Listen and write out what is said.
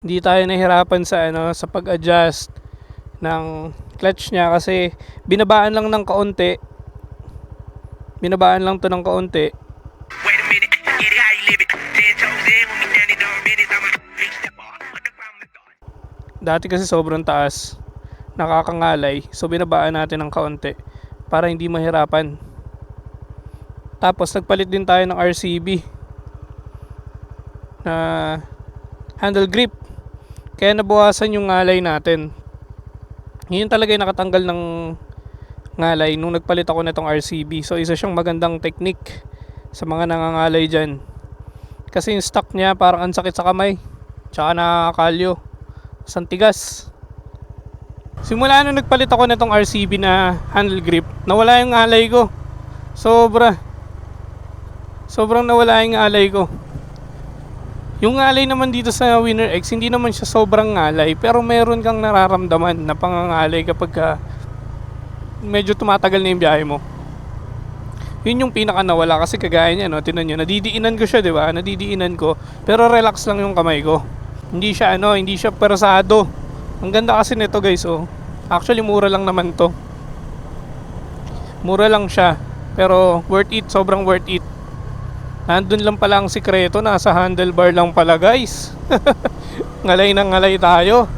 Hindi tayo nahirapan sa sa pag-adjust ng clutch niya kasi binabaan lang ng kaunti. Binabaan lang 'to ng kaunti. Wait a minute, get it how you live it. 10 toes in when we down in the minutes. I'm a big step off. What the problem is? Dati kasi sobrang taas, nakakangalay. So binabaan natin ng kaunti para hindi mahirapan. Tapos nagpalit din tayo ng RCB na handle grip. Kaya nabawasan yung ngalay natin. Yun talaga yung nakatanggal ng ngalay nung nagpalit ako nitong RCB. So isa siyang magandang technique sa mga nangangalay dyan. Kasi yung stock niya parang ang sakit sa kamay. Tsaka nakakalyo. Santigas. Simula nung nagpalit ako nitong RCB na handle grip, nawala yung ngalay ko. Sobrang nawala yung ngalay ko. Yung ngalay naman dito sa Winner X, hindi naman siya sobrang ngalay, pero meron kang nararamdaman na pangangalay kapag medyo tumatagal na yung biyahe mo. Yun yung pinaka nawala kasi kagaya niya, no? Tingnan niyo, nadidiinan ko siya, 'di ba? Nadidiinan ko, pero relax lang yung kamay ko. Hindi siya persado. Ang ganda kasi nito, guys, oh. Actually mura lang naman 'to. Mura lang siya, pero worth it, sobrang worth it. Nandun lang pala ang sikreto, nasa handlebar lang pala, guys. Ngalay na ngalay tayo.